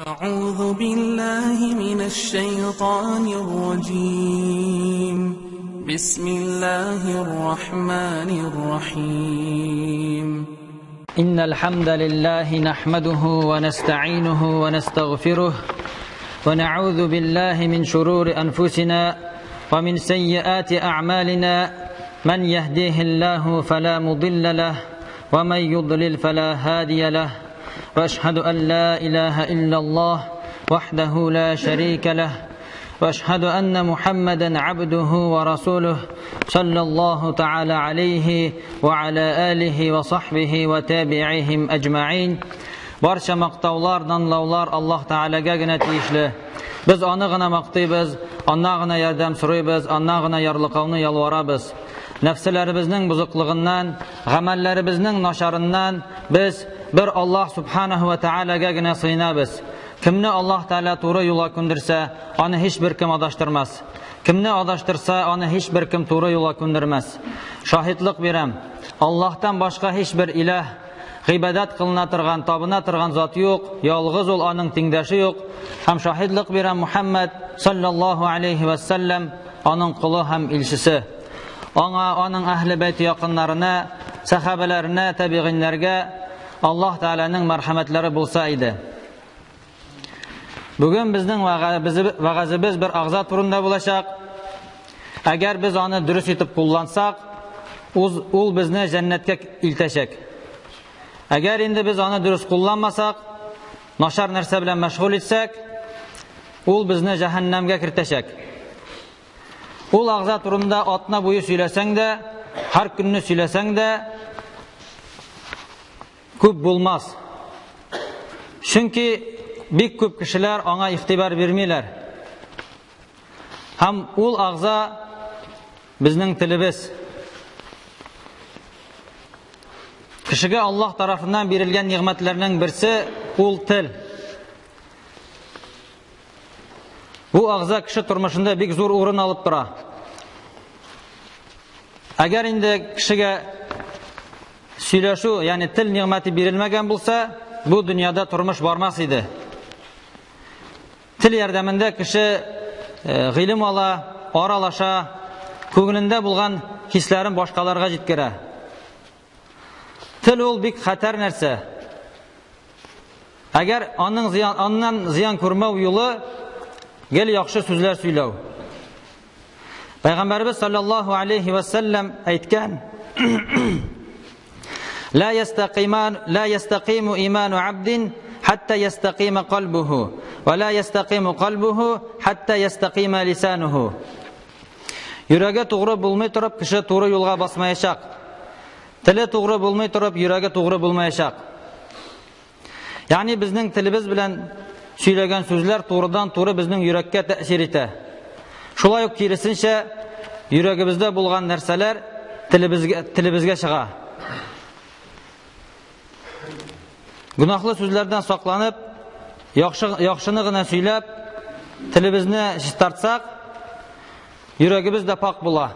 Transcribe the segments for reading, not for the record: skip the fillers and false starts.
أعوذ بالله من الشيطان الرجيم. بسم الله الرحمن الرحيم. إن الحمد لله نحمده ونستعينه ونستغفره ونعوذ بالله من شرور أنفسنا ومن سيئات أعمالنا من يهديه الله فلا مضل له ومن يضلل فلا هادي له وأشهد أن لا إله إلا الله وحده لا شريك له وأشهد أن محمدا عبده ورسوله صلى الله تعالى عليه وعلى آله وصحبه وتابعيهم أجمعين. Barcha maqtovlar, danlovlar Alloh taolaga gina tegishli. Biz uni gina maqtaymiz, undan gina yordam so'raymiz, undan gina yorliqovni yalvoramiz. Nafslarimizning buzuqligidan, amallarimizning nosharidan biz bir Alloh subhanahu va taolaga gina sığınamiz. Kimni Alloh taolo to'g'ri yo'lga ko'ndirsa, uni hech bir kim adashtirmas. Kimni adashtirsa, uni hech bir kim to'g'ri yo'lga ko'ndirmas. Shohidlik beram, Allohdan boshqa hech bir iloh ibodat qilinadigan, tobinadigan zot yo'q, yolg'iz ol uning tengdoshi yo'q. Ham shohidlik beram Muhammad sallallohu alayhi va sallam uning quli ham elchisi. Onun ahli bayt yaqinlarına, sahabelerine, tabiinlerge Allah Teala'nın merhametleri bulsa idi. Bugün bizning va'zimiz bir ağza turunda bulacak. Eğer biz onu dürüst etip kullansak, ul bizni cennetke ilteşek. Eğer indi biz onu dürüst kullanmasak, naşar nerse bilen meşgul etsek, ul bizni cehennemge kirteşek. Ul ağza turunda atna boyu söylesen de, her gününü söylesen de küp bulmaz. Çünkü bir küp kişiler ona ihtibar vermiyorlar. Hem ul ağza bizning tilimiz. Kişiye Allah tarafından verilgen nimetlerinin birisi ul til. Bu ağza kişi turmuşunda bir zor uğrun alıp dura. Eğer indi kişiye söyleşu, yani til nimeti verilmegen bulsa, bu dünyada turmuş varmaz idi. Til yardımında kişi ilim ala, aralaşa, köngülünde bulgan hislerin başkalarga jetkere. Til ol bir xatar nerse. Eğer ondan ziyan görmev yolu, gel yaxşı sözler söylev. Peygamberimiz sallallahu aleyhi ve sellem aytgan: La yastaqimu imanu abdin hatta yastaqima qalbuhu ve la yastaqimu qalbuhu hatta yastaqima lisanuhu. Yürege to'g'ri bo'lmay turib kishi to'g'ri yo'lga basmayacak. Tili to'g'ri bo'lmay turib yuragi to'g'ri bo'lmayacak. Yani bizning tilimiz bilan söyleyen sözler doğrudan doğru bizning yürekке tesir ete. Şulay yok kirisinçe yüreğimizde bulgan nerseler tilimizge çığa. Günahlı sözlerden saklanıp, yaxşını gına söylep, tilimizni şiştartsak, yüreğimiz de pak bula.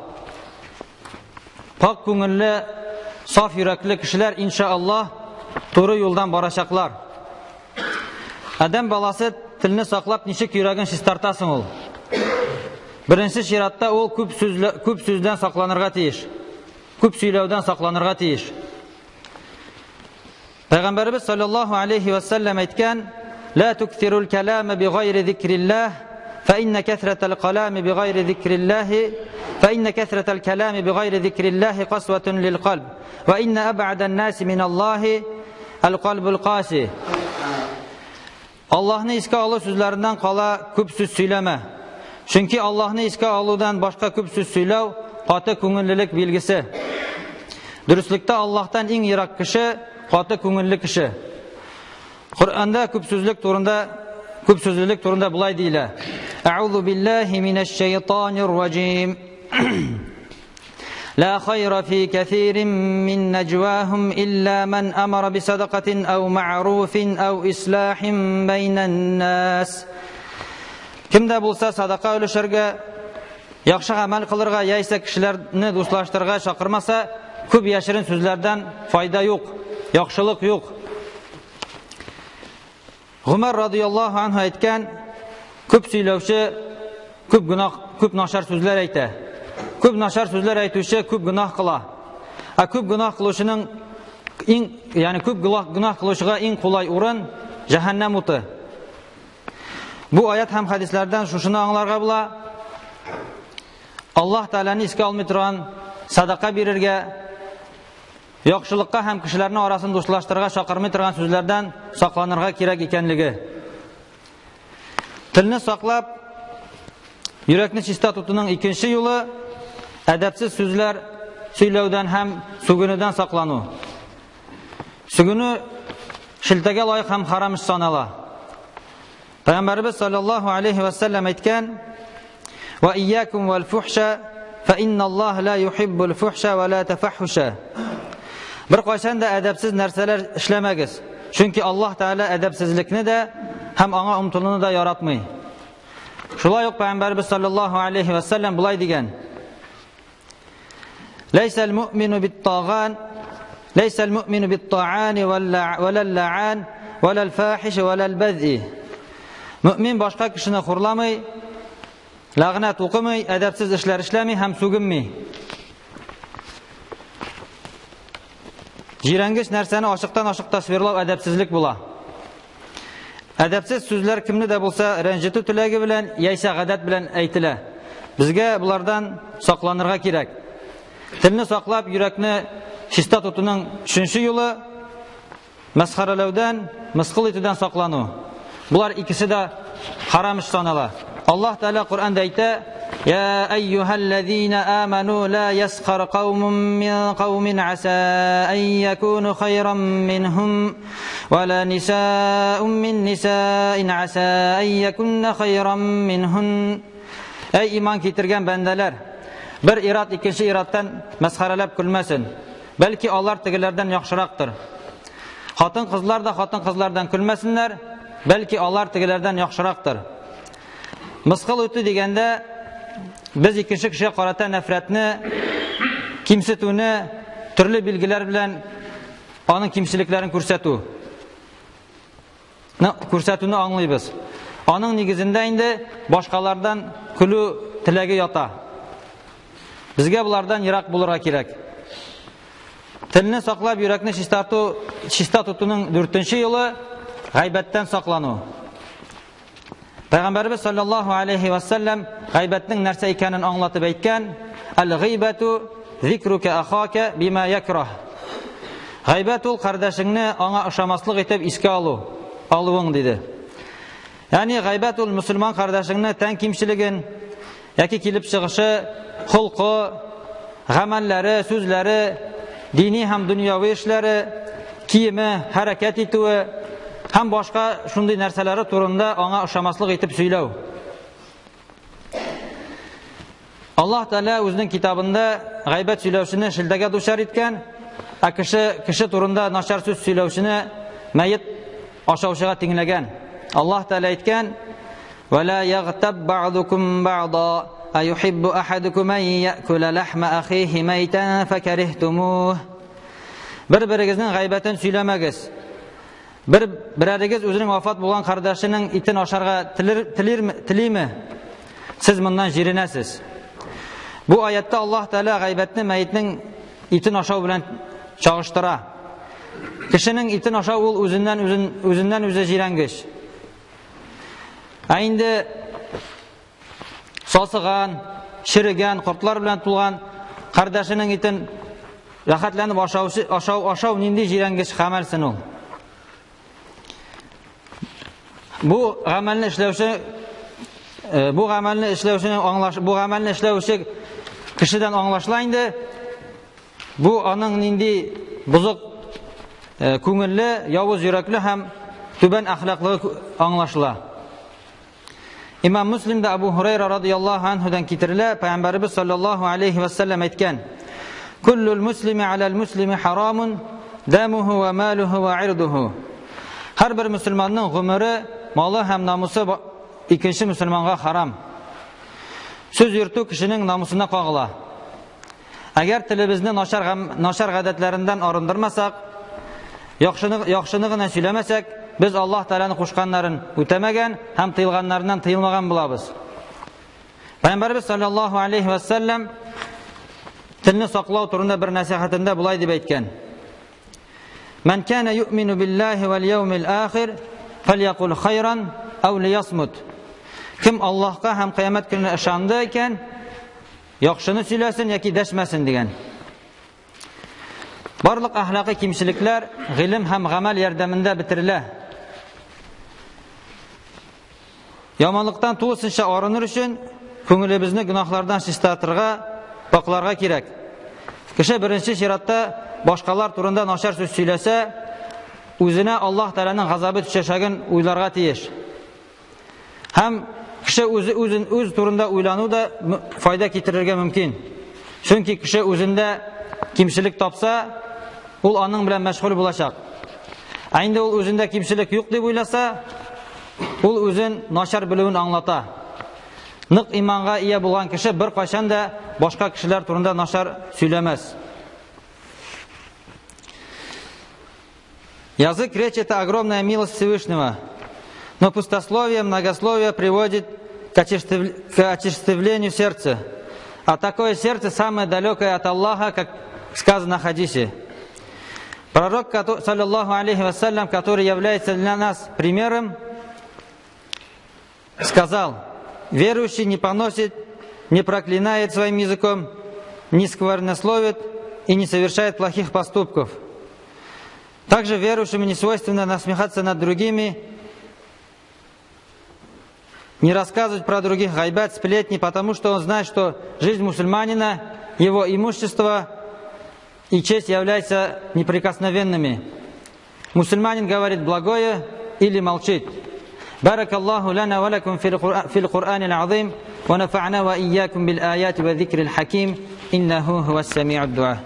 Pak köngüllü, saf yürekli kişiler inşallah doğru yoldan baracaklar. Adam balası tilini saklap nişik yüreğin şiştartasın ol. Birinci şiratta ol küp sözden saklanırga teyiş. Küp söylevden saklanırga teyiş. Peygamberimiz sallallahu aleyhi ve sellem aytgan: La tukthirul kelame bi gayri zikrillah fe inne kethretel kalami bi gayri zikrillahi fe inne kethretel kelami bi gayri zikrillahi kasvetun lil kalb ve inne eb'aden nasi minallahi el kalbul qasi. Allah'ın iska alı sözlerinden kala küp söz söyleme. Çünkü Allah'ın iska alıdan başka küp söz söylev katı köngüllülük bilgisi. Dürüstlükte Allah'tan en yirak kişi katı köngüllü kişi. Kur'an'da küp sözlülük turunda bulay değil. Eûzu billahi mineşşeytanirracim. La hayra fi kethirin min necvahum illa men amara bi sadaqatin ev ma'rufin ev islahin beynen nas. Kimde bulsa sadaka ölüşerge, yaxşı amel kılırga, yaysa kişilerini dostlaştırga çakırmasa, küp yaşırın sözlerden fayda yok, yaxşılık yok. Umar radıyallahu anh aytgan, ko'p сөйләүче ko'p нашар сүзләр әйтә. Ko'p нашар сүзләр әйтүче ko'p гынаһ кыла. Ko'p гынаһ кылучының ko'p гынаһ кылучыга иң кулай урын җәһәннәм уты. Бу аят һәм хадисләрдән шушыны аңларга була. Аллаһ Тааланы искә алмый торган садака бирергә, яхшылыкка һәм кешеләрне арасын дуслаштырырга чакырмый торган сүзләрдән сакланырга кирәк икәнлеге. Телне саклап, йөрәкне чиста тотуның икенче юлы әдәпсез сүзләр сөйләүдән һәм сүгенүдән саклану. Сүгенү шелтәгә лаек һәм харам эш санала. Пәйгамбәрбез саллаллаһу алейхи ва саллям әйткән: "Ва iyyakum wal fuhsha fa inna Allah la yuhibbul fuhsha wa la tafahhusha." Bir кайчан да әдәпсез нәрсәләр эшләмәгез. Чөнки Аллаһ Таала әдәпсезлекне дә һәм аңа омтылуны да яратмый. Шулай ук Пәйгамбәрбез саллаллаһу алейхи ва саллям булай дигән: "Лайсал муъмину бит-таган, лайсал муъмину бит-та'ани вал-лa'ан вал-фахиш вал-бад'i." Мөмин башка кешене хурламый, лагънат укымый, әдәпсез эшләр эшләми һәм сүгенми. Җирәнгеч нәрсәне ашыктан-ашык тасвирлау әдәпсезлек була. Әдәпсез сүзләр кемне дә булса рәнҗетү теләге белән яисә гадәт белән әйтелә. Безгә булардан сакланырга кирәк. Телне саклап, йөрәкне чиста тотуның 3нче юлы мәсхәрәләүдән, мыскыл итүдән саклану. Булар икесе дә харам эш санала. Аллаһ Таала Куръанда әйтә: "Я айюхаллазина аману ла ясхар каумун мин каумин аса ан якуну хайран минхум ва ла нисаун мин нисаин аса ан якунна хайран минхун." Эй иман китергән бәндәләр, бер ират икенче ираттан мәсхәрәләп көлмәсен. Бәлки алар тегеләрдән яхшырактыр. Хатын-кызлар да хатын-кызлардан көлмәсеннәр. Бәлки алар тегеләрдән яхшырактыр. Мыскыл итү дигәндә без икенче кешегә карата нәфрәтне, кимсетүне, төрле билгеләр белән аның кимчелекләрен күрсәтүне аңлыйбыз. Аның нигезендә инде башкалардан көлү теләге ята. Безгә булардан ерак булырга кирәк. Телне саклап, йөрәкне чиста тотуның 4нче юлы гайбәттән саклану. Пәйгамбәрбез саллаллаһу алейхи ва саллям гайбәтнең нәрсә икәнен аңлатып әйткән: "Ал-гыйбату зикрука ахака бима якрах." Гайбәт ул кардәшеңне аңа ошамаслык итеп искә алуың диде. Ягъни гайбәт ул мусульман кардәшеңне тән кимчелеген яки килеп чыгышы, холкы, гамәлләре, сүзләре, дини һәм дөньяви эшләре, киеме, хәрәкәт итүе һәм башка шундый нәрсәләре турында аңа ошамаслык итеп сөйләү. Аллаһ Таала үзенең китабында гайбәт сөйләүчене шелтәгә дучар иткән, кеше турында начар сүз сөйләүчене мәйет ашаучыга тиңләгән. Аллаһ Таала әйткән: "Ва ла ягтаб бa'дукум бa'да, ayuhibbu ahadukum an ya'kula lahma akhihi maytan fakarihtumūh." Bir-birigizning гайбәтен сөйләмәгез. Берәрегез үзенең вафат булган кардәшенең итен ашарга телиме? Сез моннан җиренәсез. Бу аятта Аллаһ Таала гайбәтне мәйтнең итен ашау белән чагыштыра. Кешенең итен ашау ул үзеннән үзе җирәнгеч. Инде сасыган, ширегән, кортлар белән тулган кардәшенең итен рәхәтләнеп ашау нинди җирәнгеч гамәлсен ул. Бу гамәлне эшләүче кешедән аңлашыла инде. Бу аның нинди бузык күңелле, явыз йөрәкле һәм түбән әхлаклы аңлашыла. Имам Муслимда Абу Хурайра радıyallahu anhudan китерелә, Пәйгамбәрбез саллаллаһу алейхи ва саллям әйткән: "Куллул муслими алал муслими харамун, дамуху ва малуху ва ирдуху." Һәр бер мусульманның гомере, малы һәм намусы икенче мусульманга харам. Сүз йөртү кешенең намусына кагыла. Әгәр телебезне начар гадәтләреннән арындырмасак, яхшыны гына сөйләмәсәк, biz Аллаһ Тәгаләнең кушканнарын үтәмәгән һәм тыелганнарыннан тыелмаган булабыз. Пәйгамбәрбез саллаллаһу алейхи ва саллям телне саклау турында бер насихатында булай дип әйткән: "Ман кана ю'мину биллаһи вал яумил ахир, фальякул хайран ау лиясмут." Кем Аллаһка һәм кыямәт көненә ышанды икән, яхшыны сөйләсен яки дәшмәсен дигән. Барлык әхлакый кимчелекләр гыйлем һәм гамәл ярдәмендә бетерелә. Яманлыктан тулысынча арыныр өчен күңелебезне гөнаһлардан чистартырга, пакларга кирәк. Кеше беренче чиратта башкалар турында начар сүз сөйләсә, үзенә Аллаһ Тәгаләнең газабы төшәчәген уйларга тиеш. Һәм кеше үз турында уйлану да файда китерергә мөмкин. Чөнки кеше үзендә кимчелек тапса, ул аның белән мәшгуль булачак. Инде ул үзендә кимчелек юк дип уйласа, ул үзен начар белүен аңлата. Нык иманга ия булган кеше бер кайчан да башка кешеләр турында начар сөйләмәс. Язык, речь — это огромная милость Всевышнего, но пустословие, многословие приводит к очерствлению сердца. А такое сердце самое далекое от Аллаха, как сказано в хадисе. Пророк, саллаллаху алейхи вассалям, который является для нас примером, сказал: верующий не поносит, не проклинает своим языком, не сквернословит и не совершает плохих поступков. Также верующим не свойственно насмехаться над другими, не рассказывать про других гайбат, сплетни, потому что он знает, что жизнь мусульманина, его имущество и честь являются неприкосновенными. Мусульманин говорит благое или молчит. بارك الله لنا ولكم في القرآن العظيم ونفعنا وإياكم بالآيات والذكر الحكيم إنه هو السميع الدعاء.